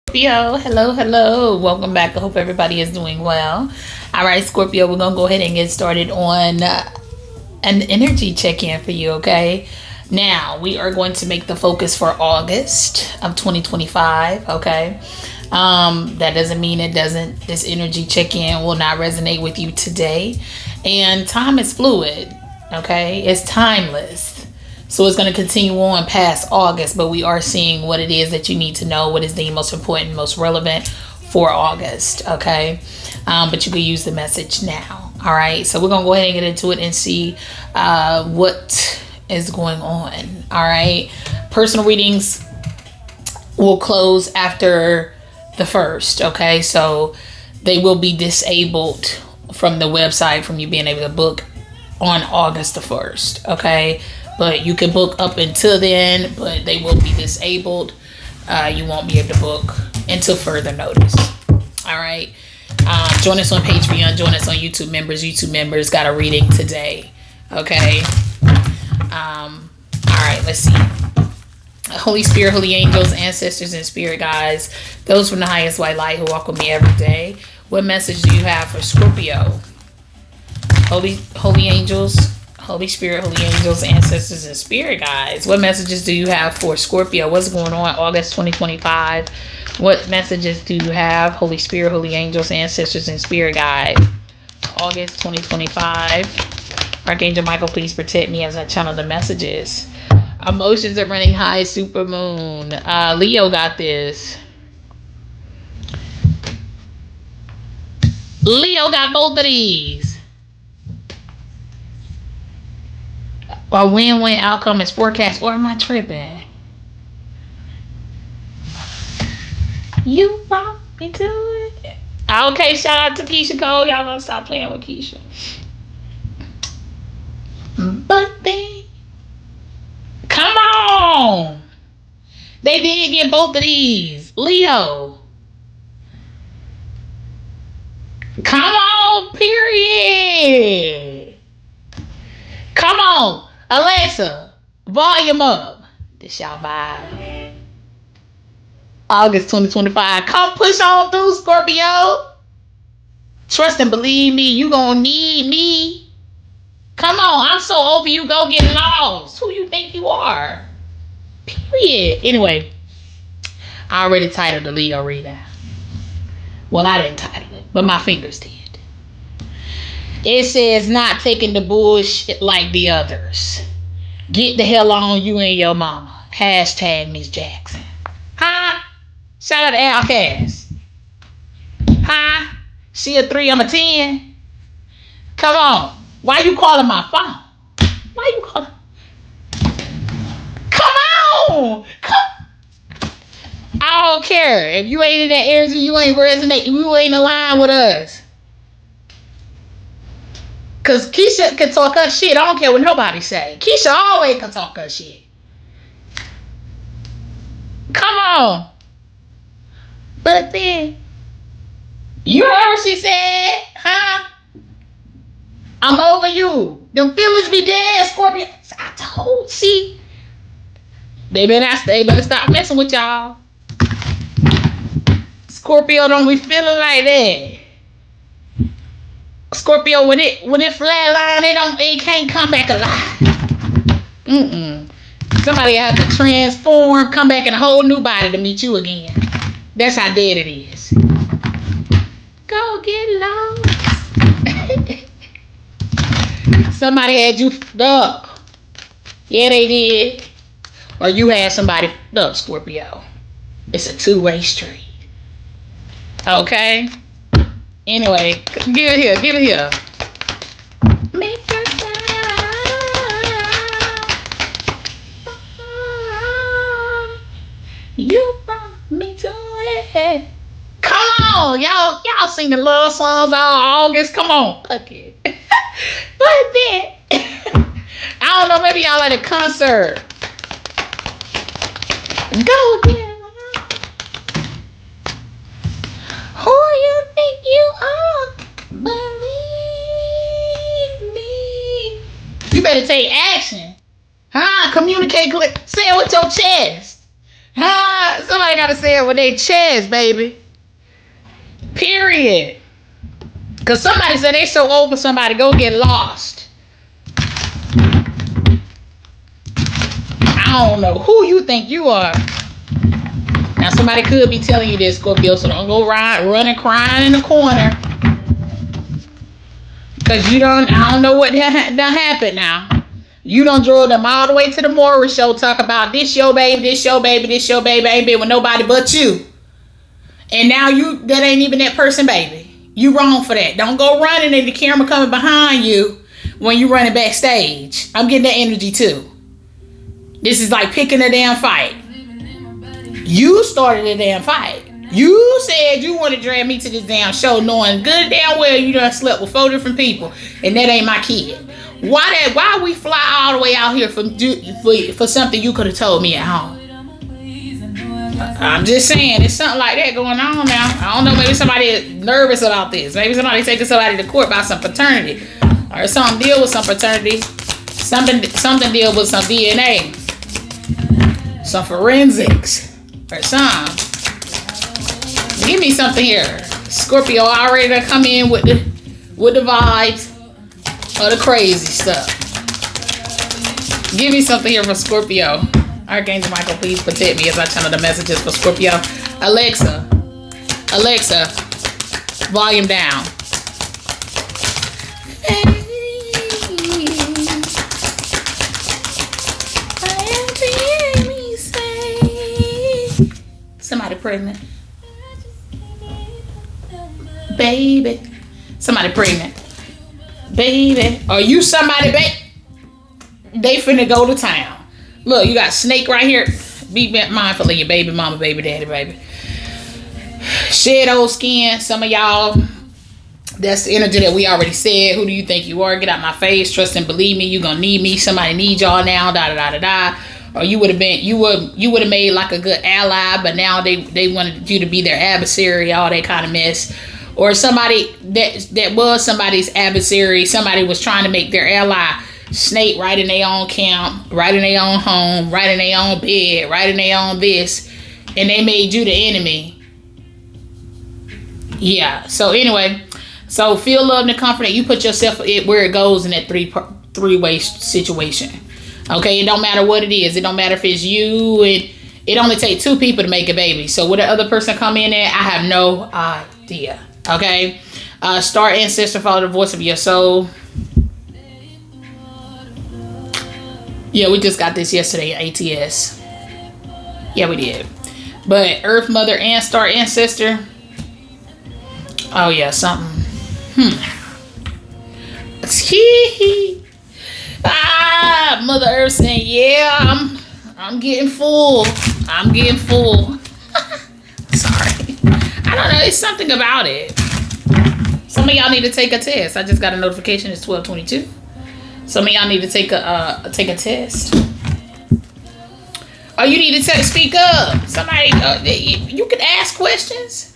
Scorpio, hello. Welcome back. I hope everybody is doing well. All right, Scorpio, we're going to go ahead and get started on an energy check in for you, okay? Now, we are going to make the focus for August of 2025, okay? That doesn't mean this energy check in will not resonate with you today. And time is fluid, okay? It's timeless. So it's going to continue on past August, but we are seeing what it is that you need to know, what is the most important, most relevant for August, okay? But you can use the message now, all right? So we're going to go ahead and get into it and see what is going on, all right? Personal readings will close after the first, okay? So they will be disabled from the website from you being able to book on August the 1st, okay? But you can book up until then, but they will be disabled. You won't be able to book until further notice. All right. Join us on Patreon. Join us on YouTube members. YouTube members got a reading today. Okay. All right. Let's see. Holy Spirit, holy angels, ancestors, and spirit guides, those from the highest white light who walk with me every day. What message do you have for Scorpio? Holy angels, Holy Spirit, holy angels, ancestors, and spirit guides. What messages do you have for Scorpio? What's going on August 2025? What messages do you have? Holy Spirit, holy angels, ancestors, and spirit guides. August 2025. Archangel Michael, please protect me as I channel the messages. Emotions are running high, super moon. Leo got this. Leo got both of these. A win-win outcome is forecast. Or am I tripping? You brought me to it. Okay, shout out to Keisha Cole. Y'all gonna stop playing with Keisha. But then, come on. They did get both of these. Leo. Come on, period. Come on. Alexa, volume up. This y'all vibe. August 2025. Come push on through, Scorpio. Trust and believe me, you gonna need me. Come on, I'm so over you go get lost. Who you think you are? Period. Anyway, I already titled the Leo reader. Well, I didn't title it, but my fingers did. It says not taking the bullshit like the others. Get the hell on you and your mama. Hashtag Miss Jackson. Huh? Shout out to Outcast. Huh? She a 3, I'm a 10. Come on. Why you calling my phone? Why you calling? Come on. Come. I don't care. If you ain't in that energy, you ain't resonating. You ain't aligned with us. Because Keisha can talk her shit. I don't care what nobody say. Keisha always can talk her shit. Come on. But then, you heard what she said, huh? I'm over you. Them feelings be dead, Scorpio. I told, see? They better stop messing with y'all. Scorpio don't be feeling like that. Scorpio, when it flatline, it can't come back alive. Somebody have to transform, come back in a whole new body to meet you again. That's how dead it is. Go get lost. Somebody had you fucked up. Yeah, they did. Or you had somebody fucked up, Scorpio. It's a two-way street. Okay? Anyway, give it here. Make her sound. You brought me to it. Come on, y'all sing the love songs all August. Come on, fuck it. But then, I don't know, maybe y'all at a concert. Go get it. Who you think you are? Believe me. You better take action. Huh? Communicate. Say it with your chest. Somebody gotta say it with their chest, baby. Period. Cause somebody said they so old for somebody go get lost. I don't know who you think you are. Now somebody could be telling you this, Scorpio, so don't go running crying in the corner. Cause I don't know what done happened now. You done drove them all the way to the Morris show, talk about this your baby, this your baby, this your baby, ain't been with nobody but you. And now that ain't even that person, baby. You wrong for that. Don't go running and the camera coming behind you when you running backstage. I'm getting that energy too. This is like picking a damn fight. You started a damn fight. You said you want to drag me to this damn show knowing good damn well you done slept with 4 different people and that ain't my kid. Why we fly all the way out here for something you could have told me at home? I'm just saying, there's something like that going on now. I don't know, maybe somebody is nervous about this. Maybe somebody taking somebody to court about some paternity. Or something deal with some paternity. Something deal with some DNA. Some forensics. Or something. Give me something here. Scorpio already done come in with the vibes of the crazy stuff. Give me something here for Scorpio. Archangel Michael, please protect me as I channel the messages for Scorpio. Alexa, volume down. Somebody pregnant. Baby. Somebody pregnant. Baby. Are you somebody, babe? They finna go to town. Look, you got snake right here. Be mindful of your baby mama, baby daddy, baby. Shed old skin. Some of y'all, that's the energy that we already said. Who do you think you are? Get out my face. Trust and believe me. You gonna need me. Somebody need y'all now. Da da da da da. Or you would have made like a good ally, but now they wanted you to be their adversary. All that kind of mess. Or somebody that was somebody's adversary. Somebody was trying to make their ally. Snake right in their own camp, right in their own home, right in their own bed, right in their own this, and they made you the enemy. Yeah. So anyway, so feel love and comfort. You put yourself where it goes in that three-way situation. Okay. It don't matter what it is. It don't matter if it's you. It only takes 2 people to make a baby. So would the other person come in there? I have no idea. Okay. Star ancestor, follow the voice of your soul. Yeah, we just got this yesterday in ATS. Yeah, we did. But Earth, Mother, and Star Ancestor. Oh, yeah, something. Mother Earth saying, yeah, I'm getting full. I'm getting full. Sorry. I don't know. It's something about it. Some of y'all need to take a test. I just got a notification. It's 12:22. Some of y'all need to take a test. Or you need to speak up. Somebody, you can ask questions.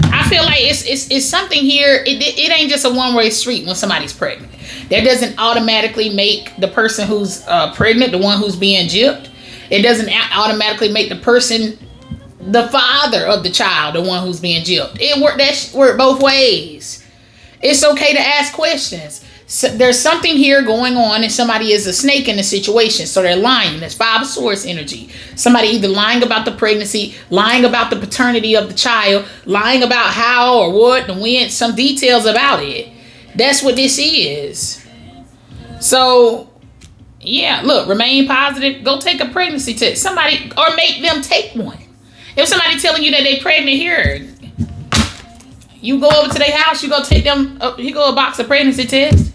I feel like it's something here. It ain't just a one-way street when somebody's pregnant. That doesn't automatically make the person who's pregnant the one who's being gypped. It doesn't automatically make the person, the father of the child, the one who's being gypped. That work both ways. It's okay to ask questions. So there's something here going on and somebody is a snake in the situation. So they're lying. That's 5 of Swords energy. Somebody either lying about the pregnancy, lying about the paternity of the child, lying about how or what and when, some details about it. That's what this is. So, yeah, look, remain positive. Go take a pregnancy test. Somebody, or make them take one. If somebody telling you that they pregnant here, you go over to their house, you go take them, you go a box of pregnancy tests.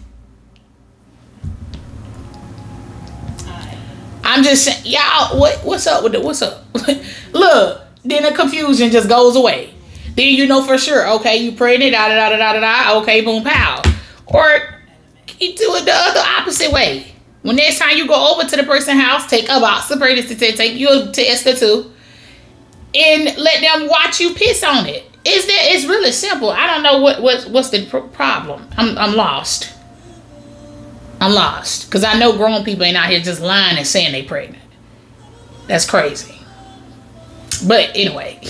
I'm just saying, y'all, what's up with what's up? Look, then the confusion just goes away. Then you know for sure, okay, you pregnant, da-da-da-da-da-da, okay, boom, pow. Or you do it the other opposite way. When next time you go over to the person's house, take a box of pregnancy test, take you a test or 2, and let them watch you piss on it. It's really simple. I don't know what's the problem. I'm lost. I'm lost. Because I know grown people ain't out here just lying and saying they pregnant. That's crazy. But anyway,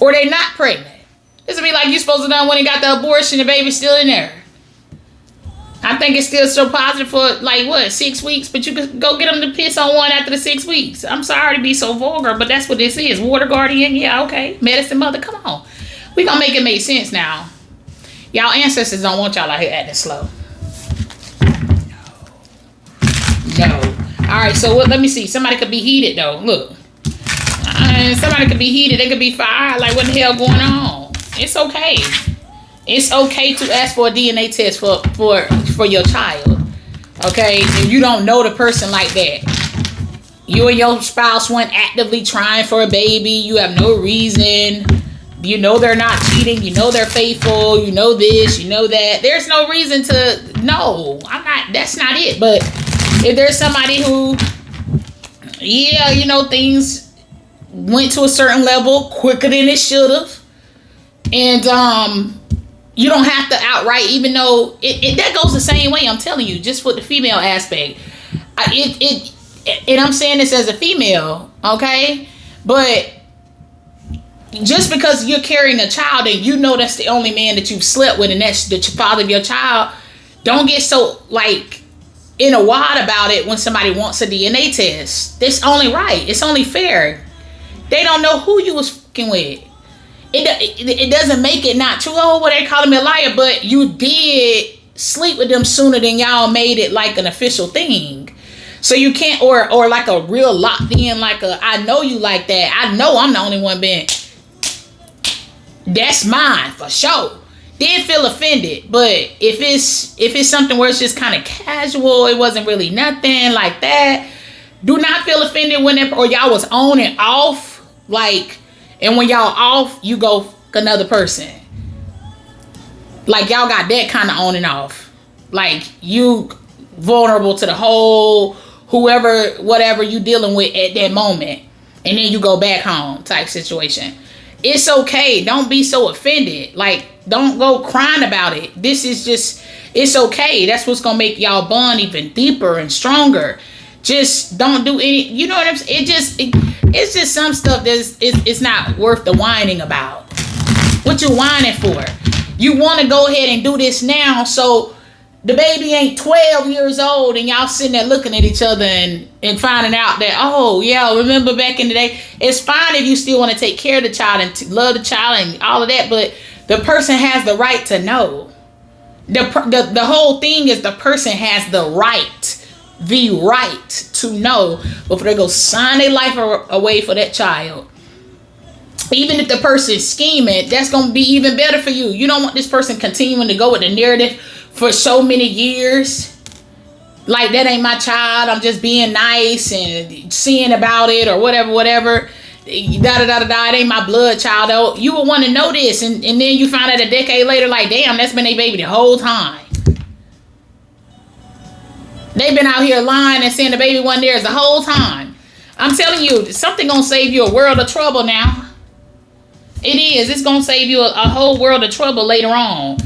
or they not pregnant. This would be like you supposed to know when he got the abortion, the baby's still in there. I think it's still so positive for like what, 6 weeks, but you could go get them to piss on one after the 6 weeks. I'm sorry to be so vulgar, but that's what this is. Water guardian, yeah, okay. Medicine mother, come on. We gonna make it make sense now. Y'all ancestors don't want y'all out here acting slow. No. All right, so what? Let me see. Somebody could be heated though. Look, somebody could be heated. They could be fired. Like what the hell going on? It's okay. It's okay to ask for a DNA test for your child. Okay, if you don't know the person like that, you and your spouse weren't actively trying for a baby. You have no reason. You know they're not cheating. You know they're faithful. You know this. You know that. There's no reason to. No, I'm not. That's not it. But if there's somebody who, yeah, you know, things went to a certain level quicker than it should have, and you don't have to outright, even though that goes the same way. I'm telling you, just for the female aspect, and I'm saying this as a female, okay, but just because you're carrying a child and you know that's the only man that you've slept with and that's the father of your child, don't get so like in a wad about it when somebody wants a DNA test. It's only right. It's only fair. They don't know who you was fucking with. It doesn't make it not true. Oh, well, they calling me a liar, but you did sleep with them sooner than y'all made it like an official thing. So you can't, or like a real locked in, like a, I know you like that. I know I'm the only one being, that's mine for sure. Did feel offended, but if it's something where it's just kind of casual, it wasn't really nothing like that, do not feel offended when or y'all was on and off, like, and when y'all off, you go fuck another person. Like y'all got that kind of on and off. Like you vulnerable to the whole whoever, whatever you dealing with at that moment. And then you go back home type situation. It's okay. Don't be so offended. Like don't go crying about it. This is just, it's okay. That's what's going to make y'all bond even deeper and stronger. Just don't do any, you know what I'm saying? It's just some stuff that's it's not worth the whining about. What you whining for? You want to go ahead and do this now so the baby ain't 12 years old and y'all sitting there looking at each other and finding out that, oh yeah, remember back in the day. It's fine if you still want to take care of the child and love the child and all of that, but the person has the right to know. The whole thing is the person has the right to know before they go sign their life away for that child. Even if the person's scheming, that's going to be even better for you. You don't want this person continuing to go with the narrative for so many years. Like, that ain't my child. I'm just being nice and seeing about it or whatever. It ain't my blood child. Though. You would want to know this. And then you find out a decade later, like, damn, that's been a baby the whole time. They've been out here lying and saying the baby wasn't theirs the whole time. I'm telling you, something gonna save you a world of trouble now. It is. It's gonna save you a whole world of trouble later on.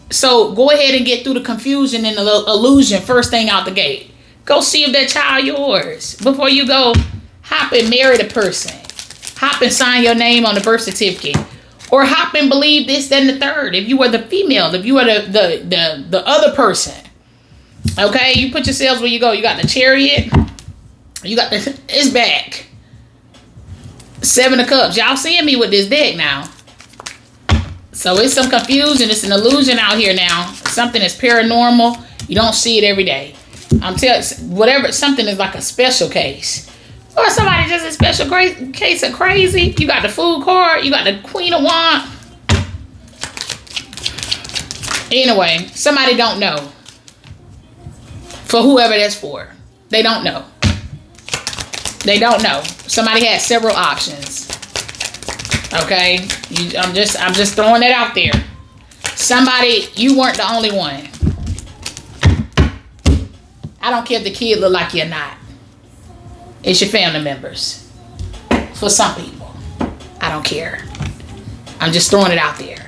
So go ahead and get through the confusion and the illusion first thing out the gate. Go see if that child yours before you go hop and marry the person. Hop and sign your name on the birth certificate. Or hop and believe this, then the third. If you were the female, if you were the other person. Okay, you put yourselves where you go. You got the Chariot. You got the, it's back. 7 of Cups. Y'all seeing me with this deck now. So it's some confusion. It's an illusion out here now. Something is paranormal. You don't see it every day. I'm telling whatever, something is like a special case. Or somebody just a special case of crazy. You got the Fool card. You got the Queen of Wands. Anyway, somebody don't know. For whoever that's for. They don't know. They don't know. Somebody had several options. Okay? I'm just throwing it out there. Somebody, you weren't the only one. I don't care if the kid look like you or not. It's your family members. For some people. I don't care. I'm just throwing it out there.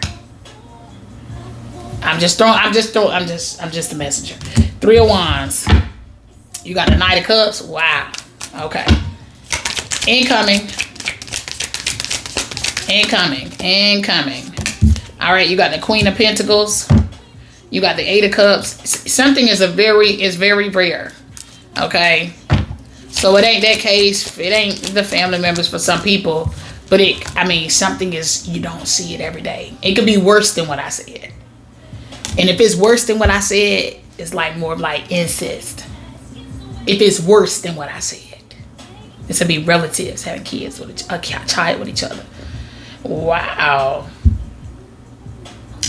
I'm just the messenger. 3 of Wands. You got the Knight of Cups. Wow. Okay. Incoming. Incoming. Incoming. All right, you got the Queen of Pentacles. You got the Eight of Cups. Something is very rare. Okay? So it ain't that case. It ain't the family members for some people. But something is, you don't see it every day. It could be worse than what I said. And if it's worse than what I said, it's like more of like incest. If it's worse than what I said, it's gonna be relatives having kids with a child with each other. Wow.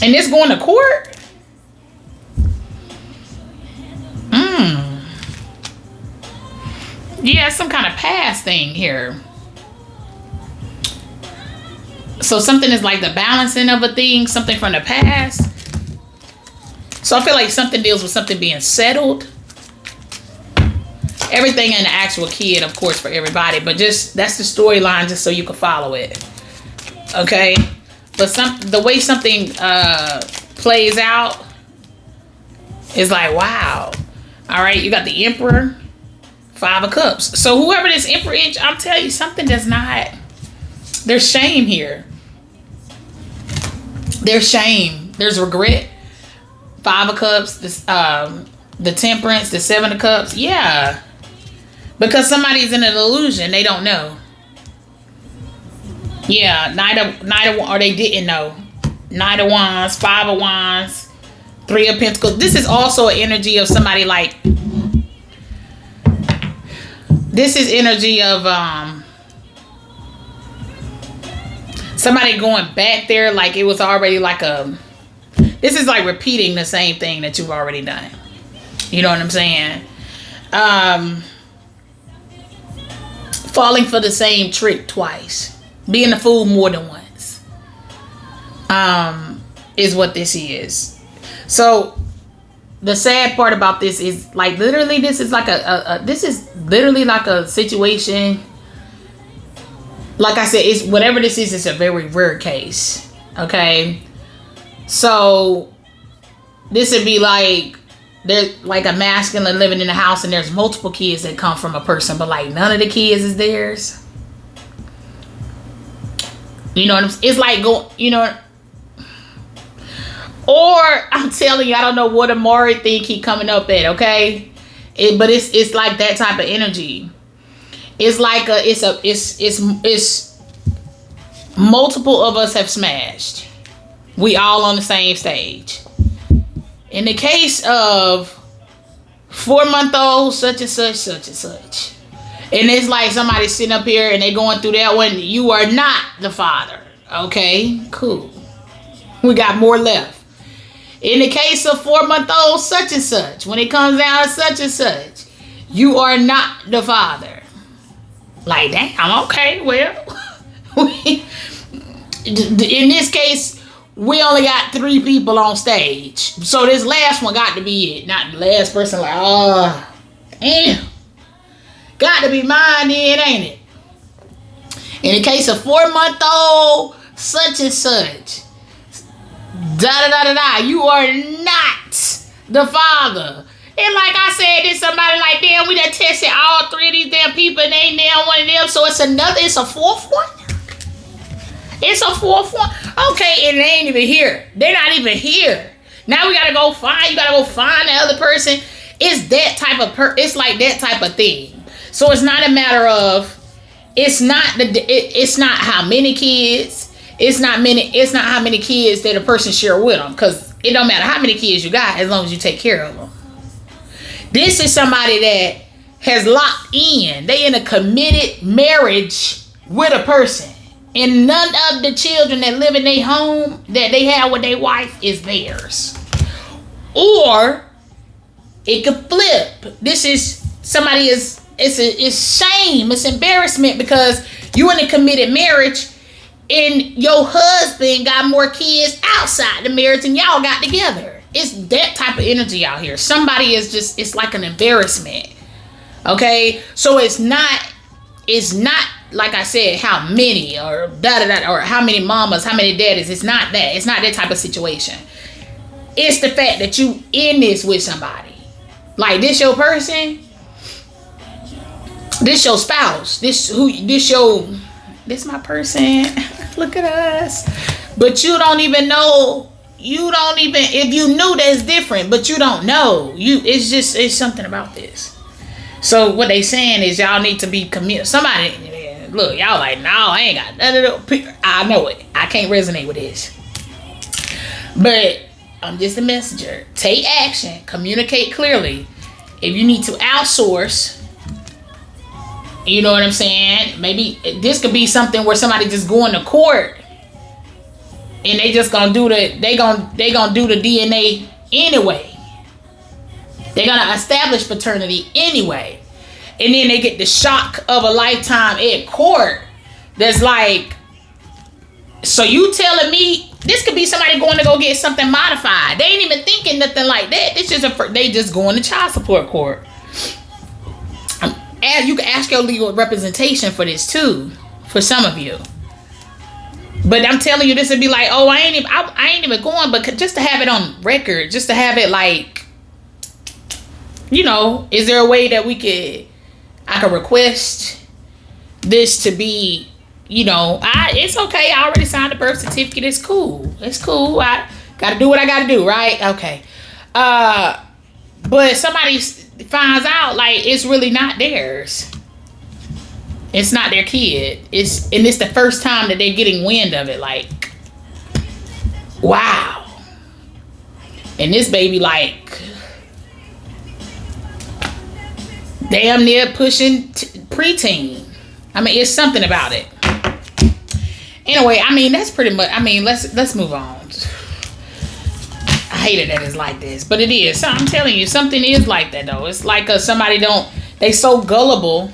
And this going to court? Yeah, some kind of past thing here. So something is like the balancing of a thing, something from the past. So I feel like something deals with something being settled. Everything in the actual kid, of course, for everybody. But just, that's the storyline, just so you can follow it. Okay? But the way something plays out is like, wow. All right, you got the Emperor, Five of Cups. So whoever this Emperor is, I'm telling you, something does not... There's shame here. There's shame. There's regret. Five of Cups, the Temperance, the Seven of Cups. Yeah. Because somebody's in an illusion. They don't know. Yeah. Or they didn't know. Knight of Wands, Five of Wands, Three of Pentacles. This is also an energy of somebody like... This is energy of... somebody going back there like it was already like a... This is like repeating the same thing that you've already done. You know what I'm saying? Falling for the same trick twice. Being a fool more than once. Is what this is. So, the sad part about this is like literally this is like this is literally like a situation... Like I said, it's whatever this is, it's a very rare case. Okay. So this would be like there's like a masculine living in the house and there's multiple kids that come from a person, but like none of the kids is theirs. You know what I'm saying? It's like or I'm telling you, I don't know what Amari think he coming up at, okay? But it's like that type of energy. It's like it's multiple of us have smashed. We all on the same stage. In the case of 4-month-old, such and such, such and such. And it's like somebody sitting up here and they going through that one. You are not the father. Okay, cool. We got more left. In the case of 4-month-old, such and such. When it comes down to such and such. You are not the father. Like, damn, okay, well, in this case, we only got 3 people on stage. So this last one got to be it. Not the last person like, oh, damn. Got to be mine then, ain't it? In the case of 4-month-old, such and such. Da-da-da-da-da. You are not the father. And like I said, there's somebody like, damn, we done tested all 3 of these damn people and they ain't now one of them. So it's a 4th one? It's a 4th one? Okay, and they ain't even here. They're not even here. Now we gotta go find, you gotta go find the other person. It's that type of, it's like that type of thing. So it's not a matter of, it's not how many kids, it's not how many kids that a person share with them. Because it don't matter how many kids you got as long as you take care of them. This is somebody that has locked in. They in a committed marriage with a person. And none of the children that live in their home that they have with their wife is theirs. Or it could flip. This is somebody it's shame. It's embarrassment because you in a committed marriage and your husband got more kids outside the marriage and y'all got together. It's that type of energy out here. Somebody is just, it's like an embarrassment. Okay? So it's not like I said, how many or da-da-da or how many mamas, how many daddies. It's not that. It's not that type of situation. It's the fact that you in this with somebody. Like this your person. This your spouse. This your this my person. Look at us. But you don't even know. You don't even, if you knew that's different, but you don't know. It's something about this. So what they saying is y'all need to be somebody, look, y'all like, no, I ain't got none. I know it. I can't resonate with this. But I'm just a messenger. Take action. Communicate clearly. If you need to outsource, you know what I'm saying? Maybe this could be something where somebody just going to court and they just gonna do they gonna do the DNA anyway. They're gonna establish paternity anyway. And then they get the shock of a lifetime at court. That's like, so you telling me this could be somebody going to go get something modified. They ain't even thinking nothing like that. It's just they just going to child support court. And you can ask your legal representation for this too, for some of you. But I'm telling you, this would be like, oh, I ain't even going, but just to have it on record, just to have it like, you know, is there a way that I could request this to be, you know, it's okay. I already signed the birth certificate. It's cool. It's cool. I got to do what I got to do, right? Okay. But somebody finds out like it's really not theirs. It's not their kid. It's the first time that they're getting wind of it. Like, wow. And this baby like damn near pushing preteen. I mean, it's something about it. Anyway, I mean, that's pretty much, I mean, let's move on. I hate it that it's like this, but it is. So I'm telling you, something is like that though. It's like they so gullible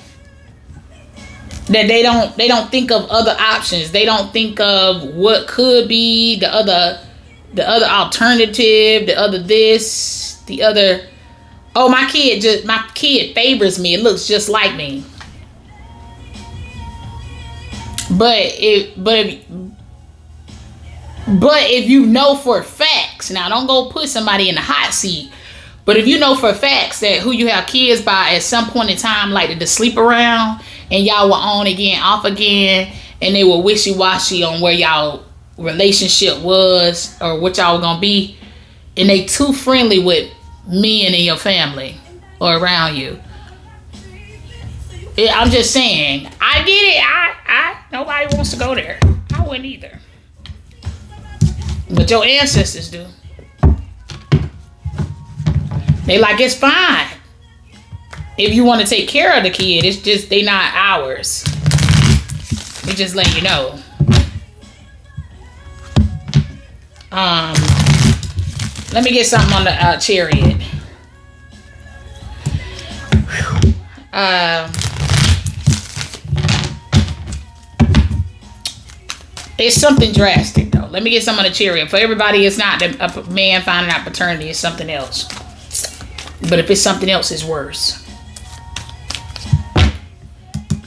that they don't think of other options. They don't think of what could be the other alternative, the other this, the other. Oh, my kid favors me. It looks just like me. But if you know for facts, now don't go put somebody in the hot seat. But if you know for facts that who you have kids by at some point in time like to sleep around and y'all were on again, off again, and they were wishy-washy on where y'all relationship was or what y'all were gonna be, and they too friendly with men in your family or around you. I'm just saying, I get it. I nobody wants to go there. I wouldn't either. But your ancestors do. They like, it's fine. If you want to take care of the kid, it's just they not ours. We just letting you know. Let me get something on the chariot. It's something drastic though. Let me get some on the chariot. For everybody, it's not a man finding out paternity. It's something else. But if it's something else, it's worse.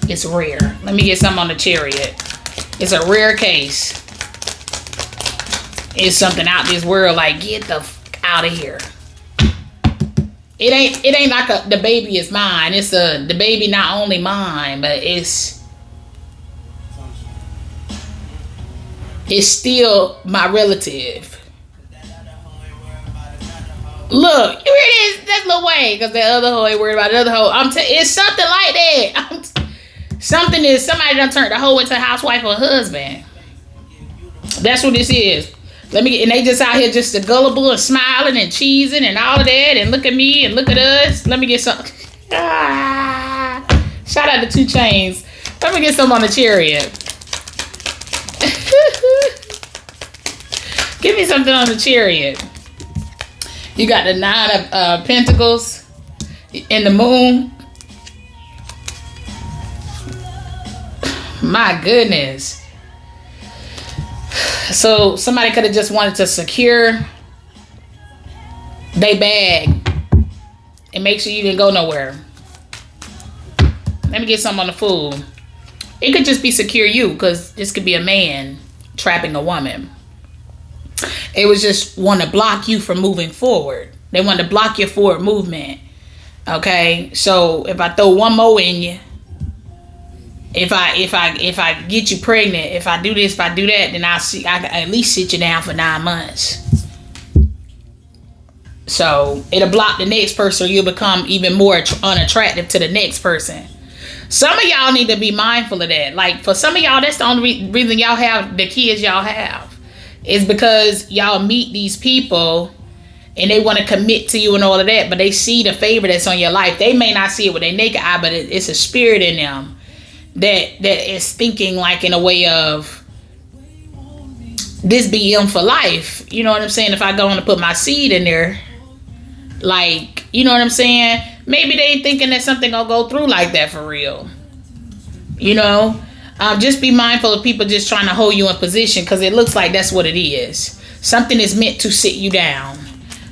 It's rare. Let me get some on the chariot. It's a rare case. It's something out this world. Like, get the fuck out of here. It ain't like the baby is mine. It's the baby not only mine, but it's still my relative. Look, here it is. That's Lil Wayne, because the other hoe ain't worried about the other hoe. It's something like that. Somebody done turned the hoe into a housewife or a husband. That's what this is. And they just out here just gullible and smiling and cheesing and all of that, and look at me and look at us. Let me get some. Shout out to 2 Chainz. Let me get some on the chariot. Give me something on the chariot. You got the 9 of Pentacles and the moon. My goodness. So somebody could have just wanted to secure their bag and make sure you didn't go nowhere. Let me get something on the Fool. It could just be secure you, because this could be a man trapping a woman. It was just want to block you from moving forward. They want to block your forward movement. Okay, so if I throw one more in you, If I get you pregnant, if I do this, if I do that, then I can at least sit you down for 9 months. So it'll block the next person, or you'll become even more unattractive to the next person. Some of y'all need to be mindful of that. Like, for some of y'all, that's the only reason y'all have the kids y'all have, is because y'all meet these people and they want to commit to you and all of that, but they see the favor that's on your life. They may not see it with their naked eye, but it's a spirit in them that is thinking like in a way of, this be him for life. You know what I'm saying? If I go on to put my seed in there, like, you know what I'm saying? Maybe they ain't thinking that something gonna go through like that for real. You know? Just be mindful of people just trying to hold you in position, because it looks like that's what it is. Something is meant to sit you down.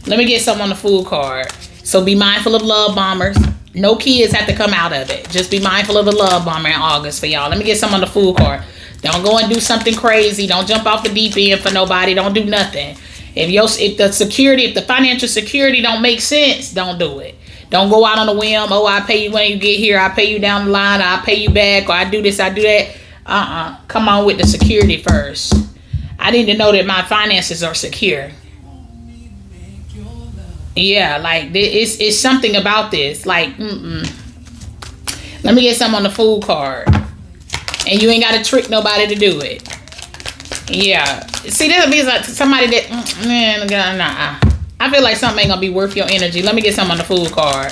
Let me get some on the food card. So be mindful of love bombers. No kids have to come out of it. Just be mindful of the love bomber in August for y'all. Let me get some on the food card. Don't go and do something crazy. Don't jump off the deep end for nobody. Don't do nothing. If the financial security don't make sense, don't do it. Don't go out on a whim. Oh, I pay you when you get here. I pay you down the line. I pay you back. Or I do this. I do that. Come on with the security first. I need to know that my finances are secure. Yeah, like it's something about this. Like, let me get some on the food card. And you ain't got to trick nobody to do it. Yeah. See, this means like somebody that, I feel like something ain't gonna be worth your energy. Let me get some on the food card.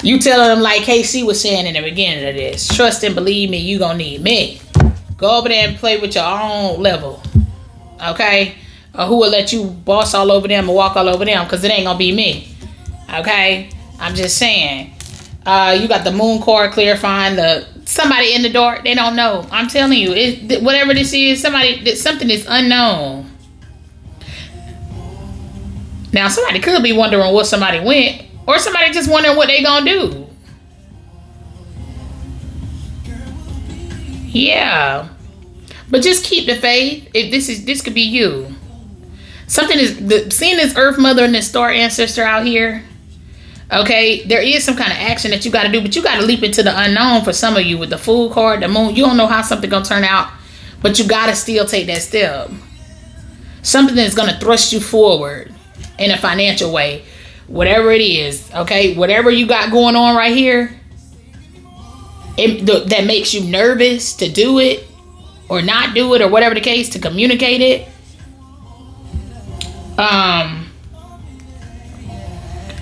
You telling them like KC was saying in the beginning of this. Trust and believe me, you gonna need me. Go over there and play with your own level. Okay? Or who will let you boss all over them and walk all over them, because it ain't gonna be me. Okay? I'm just saying. You got the moon card clarifying somebody in the dark. They don't know. I'm telling you, whatever this is, something is unknown. Now, somebody could be wondering what somebody went, or somebody just wondering what they gonna do. Yeah, but just keep the faith. If this could be you. Something is seeing this Earth Mother and this Star Ancestor out here. Okay, there is some kind of action that you got to do, but you got to leap into the unknown for some of you with the Fool card, the Moon. You don't know how something gonna turn out, but you got to still take that step. Something that's gonna thrust you forward in a financial way, whatever it is. Okay, whatever you got going on right here, that makes you nervous to do it or not do it, or whatever the case, to communicate it.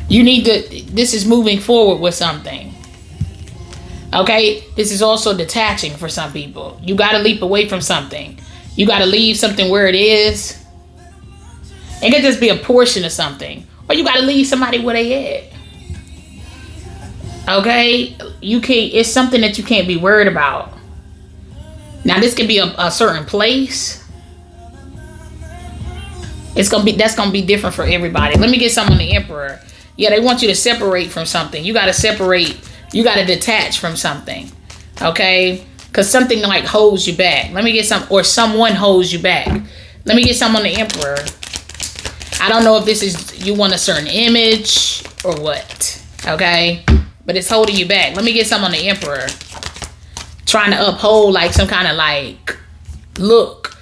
You need to, this is moving forward with something. Okay? This is also detaching for some people. You got to leap away from something. You got to leave something where it is. It could just be a portion of something. Or you got to leave somebody where they at. Okay? You can't, it's something that you can't be worried about. Now, this could be a certain place. That's gonna be different for everybody. Let me get some on the Emperor. Yeah, they want you to separate from something. You got to separate. You got to detach from something. Okay? Because something like holds you back. Let me get some, or someone holds you back. Let me get some on the Emperor. I don't know if this is, you want a certain image or what. Okay? But it's holding you back. Let me get some on the Emperor. Trying to uphold like some kind of like look.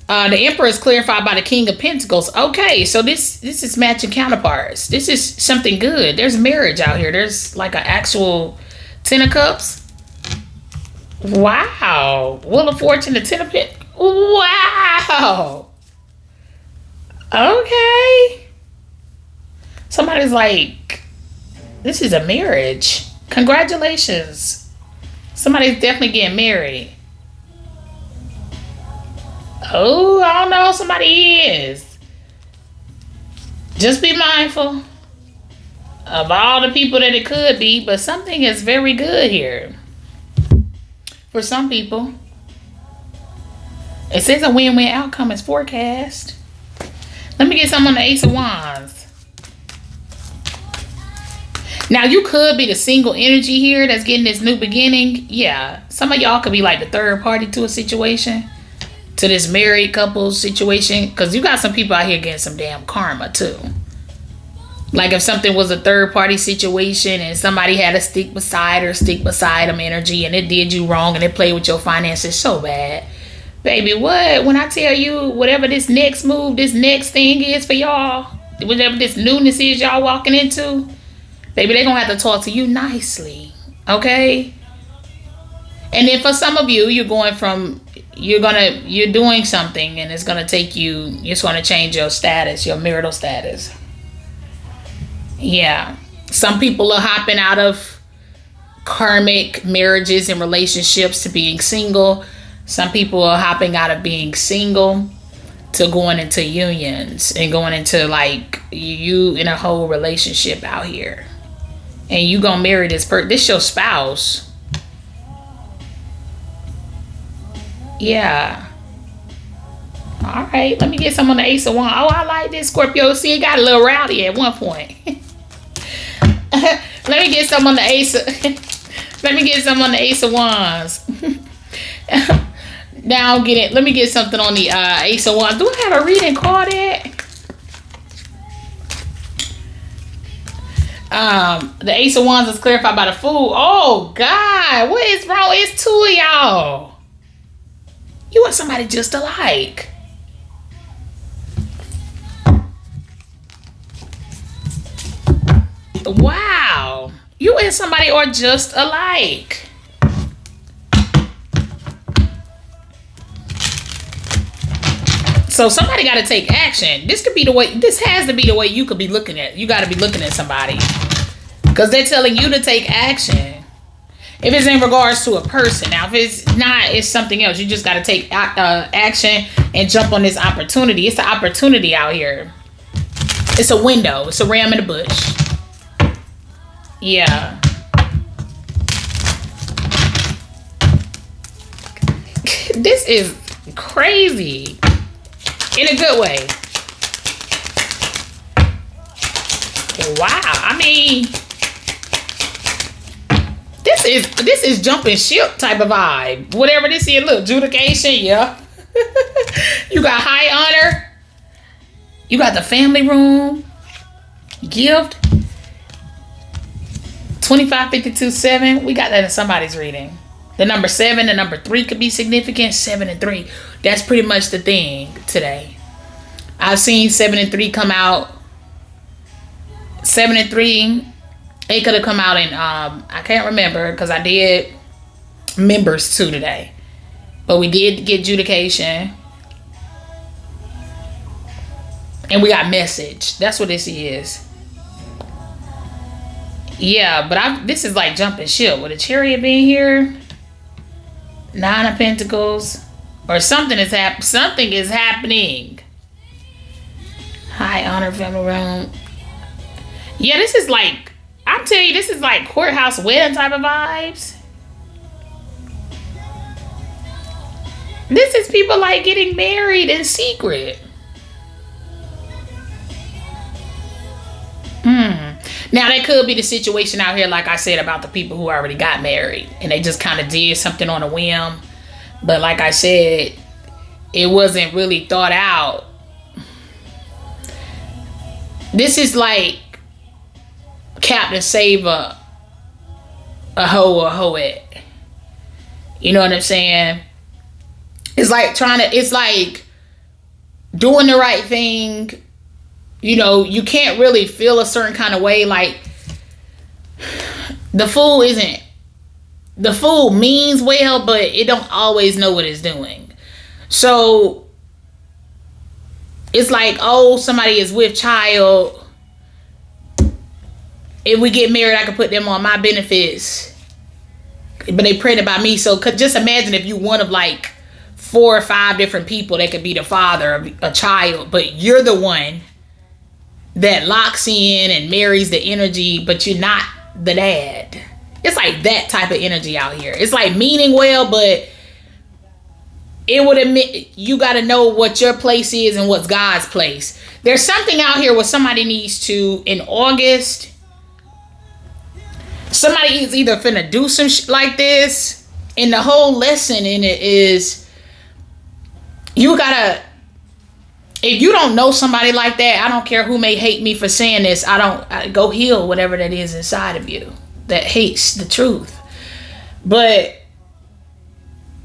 The Emperor is clarified by the King of Pentacles. Okay, so this is matching counterparts. This is something good. There's marriage out here. There's like an actual Ten of Cups. Wow. Wheel of Fortune, the Ten of Pentacles. Wow. Okay. Somebody's like, this is a marriage. Congratulations. Somebody's definitely getting married. Oh, I don't know who somebody is. Just be mindful of all the people that it could be, but something is very good here. For some people, it says a win-win outcome is forecast. Let me get some on the Ace of Wands. Now, you could be the single energy here that's getting this new beginning. Yeah, some of y'all could be like the third party to a situation. To this married couple situation, because you got some people out here getting some damn karma too. Like if something was a third party situation and somebody had to stick beside them energy and it did you wrong and it played with your finances so bad. Baby, what? When I tell you whatever this next move, this next thing is for y'all, whatever this newness is y'all walking into, baby, they're going to have to talk to you nicely. Okay? And then for some of you, you're doing something and it's going to take you, it's going to change your status, your marital status. Yeah. Some people are hopping out of karmic marriages and relationships to being single. Some people are hopping out of being single to going into unions and going into like you in a whole relationship out here. And you gonna marry this person. This your spouse. Yeah. All right. Let me get some on the Ace of Wands. Oh, I like this, Scorpio. See, it got a little rowdy at one point. Let me get some on the Ace of... Let me get some on the Ace of Wands. Now get it. Let me get something on the Ace of Wands. Do I have a reading card at? The Ace of Wands is clarified by the Fool. Oh God, what is wrong? It's two of y'all. You want somebody just alike. Wow, you and somebody are just alike. So somebody got to take action. This could be the way, this has to be the way you could be looking at. You got to be looking at somebody because they're telling you to take action. If it's in regards to a person. Now, if it's not, it's something else. You just got to take action and jump on this opportunity. It's an opportunity out here. It's a window. It's a ram in the bush. Yeah. This is crazy. In a good way. Wow. I mean, this is jumping ship type of vibe. Whatever this is. Look, adjudication. Yeah. You got high honor. You got the family room. Gift. 2552-7. We got that in somebody's reading. The number 7, the number 3 could be significant. 7 and 3. That's pretty much the thing today. I've seen 7 and 3 come out. 7 and 3. It could have come out in, I can't remember because I did members too today. But we did get adjudication. And we got message. That's what this is. Yeah, but this is like jumping ship. With a Chariot being here. 9 of Pentacles. Or something is happening. High honor, family room. Yeah, this is like, I'm telling you, this is like courthouse wedding type of vibes. This is people like getting married in secret. Now, that could be the situation out here, like I said, about the people who already got married. And they just kind of did something on a whim. But like I said, it wasn't really thought out. This is like Captain Save a hoe. You know what I'm saying? It's like it's like doing the right thing. You know, you can't really feel a certain kind of way. Like, the Fool means well, but it don't always know what it's doing. So, it's like, oh, somebody is with child. If we get married, I can put them on my benefits. But they pregnant by me. So, just imagine if you one of like 4 or 5 different people that could be the father of a child. But you're the one that locks in and marries the energy, but you're not the dad. It's like that type of energy out here. It's like meaning well, but it would admit you got to know what your place is and what's God's place. There's something out here where somebody needs to, in August, somebody is either finna do some shit like this, and the whole lesson in it is you gotta, if you don't know somebody like that, I don't care who may hate me for saying this. I go heal whatever that is inside of you that hates the truth. But,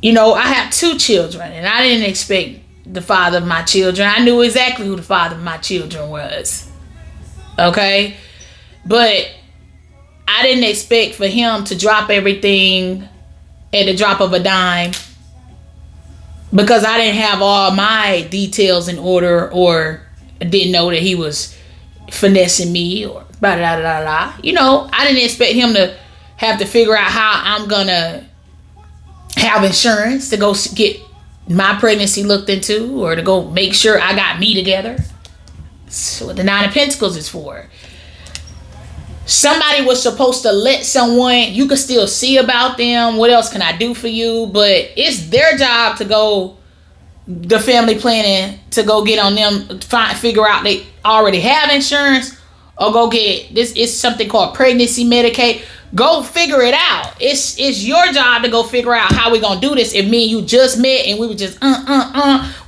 you know, I have 2 children, and I didn't expect the father of my children. I knew exactly who the father of my children was. Okay? But I didn't expect for him to drop everything at the drop of a dime, because I didn't have all my details in order, or didn't know that he was finessing me, or blah, blah, blah, blah. You know, I didn't expect him to have to figure out how I'm gonna have insurance to go get my pregnancy looked into, or to go make sure I got me together. That's what the 9 of Pentacles is for. Somebody was supposed to let someone, you could still see about them. What else can I do for you? But it's their job to go, the family planning, to go get on them, figure out they already have insurance, or go get this. It's something called pregnancy Medicaid. Go figure it out. It's your job to go figure out how we gonna do this. If me and you just met and we were just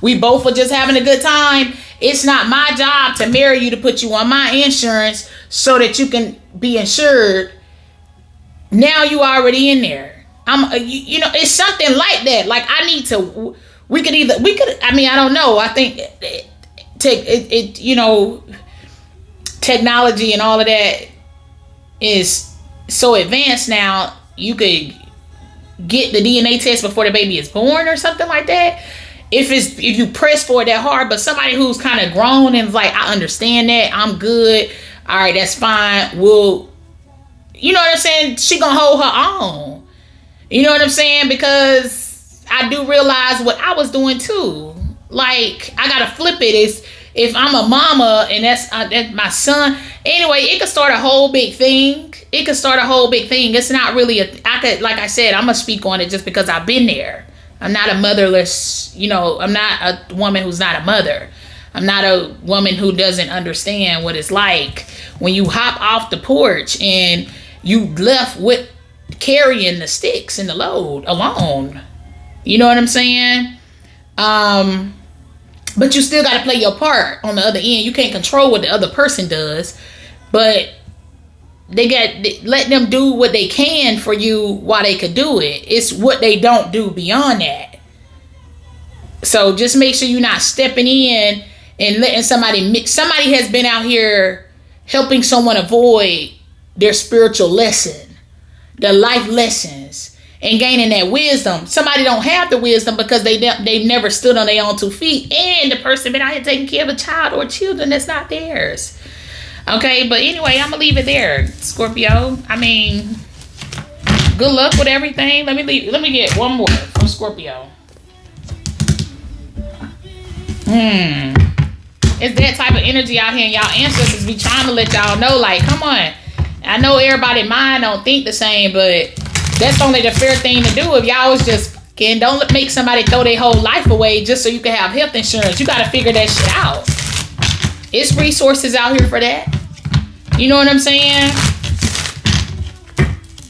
we both were just having a good time, it's not my job to marry you to put you on my insurance so that you can be insured. Now you already in there. You know, it's something like that. Like, I need to, I mean, I don't know. I think you know, technology and all of that is so advanced now. You could get the DNA test before the baby is born or something like that, if you press for it that hard. But somebody who's kind of grown and like, I understand that, I'm good, all right, that's fine, we'll, you know what I'm saying, she gonna hold her own. You know what I'm saying? Because I do realize what I was doing too. Like, I gotta flip it. Is if I'm a mama and that's my son. Anyway, it could start a whole big thing. It's not really like I said, I'm gonna speak on it just because I've been there. I'm not a motherless, you know, I'm not a woman who's not a mother. I'm not a woman who doesn't understand what it's like when you hop off the porch and you left with carrying the sticks and the load alone. You know what I'm saying? But you still got to play your part on the other end. You can't control what the other person does, but let them do what they can for you while they could do it. It's what they don't do beyond that. So just make sure you're not stepping in and letting somebody has been out here helping someone avoid their spiritual lesson, their life lessons, and gaining that wisdom. Somebody don't have the wisdom because they never stood on their own 2 feet, and the person been out here taking care of a child or children that's not theirs. Okay, but anyway, I'm gonna leave it there, Scorpio. I mean, good luck with everything. Let me get one more from Scorpio. It's that type of energy out here, and y'all ancestors be trying to let y'all know, like, come on. I know everybody mind don't think the same, but that's only the fair thing to do. If y'all was just don't make somebody throw their whole life away just so you can have health insurance. You got to figure that shit out. It's resources out here for that. You know what I'm saying?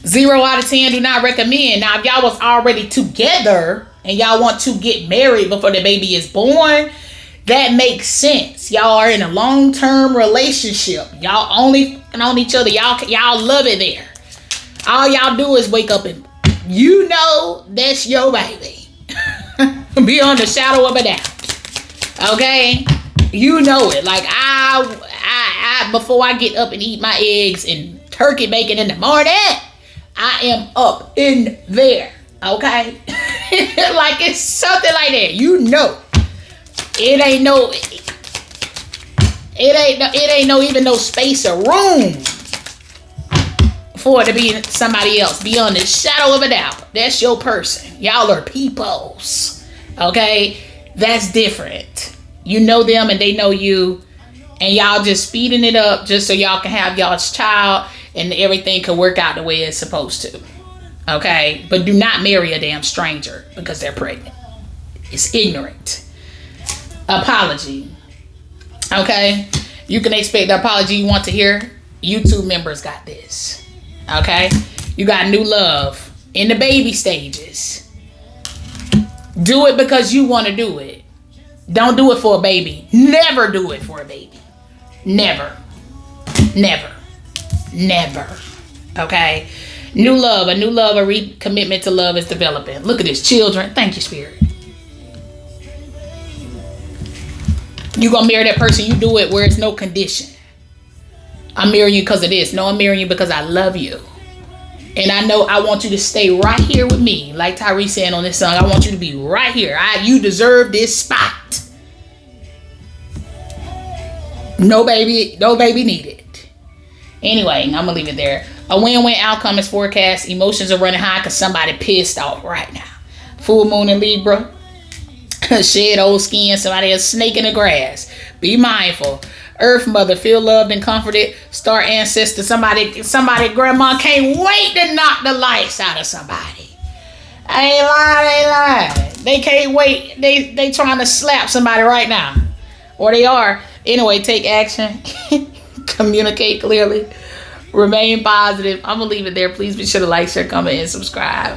0 out of 10 do not recommend. Now, if y'all was already together and y'all want to get married before the baby is born, that makes sense. Y'all are in a long-term relationship. Y'all only on each other. Y'all love it there. All y'all do is wake up and you know that's your baby. Beyond the shadow of a doubt. Okay? You know it. Like, I before I get up and eat my eggs and turkey bacon in the morning, I am up in there. Okay? Like, it's something like that. You know. It ain't no even no space or room for it to be somebody else beyond the shadow of a doubt. That's your person. Y'all are peoples. Okay? That's different. You know them and they know you, and y'all just speeding it up just so y'all can have y'all's child and everything can work out the way it's supposed to. Okay? But do not marry a damn stranger because they're pregnant. It's ignorant. Apology. Okay? You can expect the apology you want to hear. YouTube members got this. Okay? You got new love in the baby stages. Do it because you want to do it. Don't do it for a baby. Never do it for a baby. Never. Never. Never. Okay? New love. A new love, a recommitment to love is developing. Look at this, children. Thank you, Spirit. You gonna marry that person, you do it where it's no condition. I'm marrying you because of this. No, I'm marrying you because I love you. And I know I want you to stay right here with me. Like Tyree said on this song, I want you to be right here. You deserve this spot. No baby needed. Anyway, I'm going to leave it there. A win-win outcome is forecast. Emotions are running high because somebody pissed off right now. Full moon in Libra. Shed old skin. Somebody is snake in the grass. Be mindful. Earth mother, feel loved and comforted. Star ancestor, somebody grandma can't wait to knock the lights out of somebody. I ain't lying. They can't wait. They trying to slap somebody right now. Or they are. Anyway, take action. Communicate clearly. Remain positive. I'm going to leave it there. Please be sure to like, share, comment, and subscribe.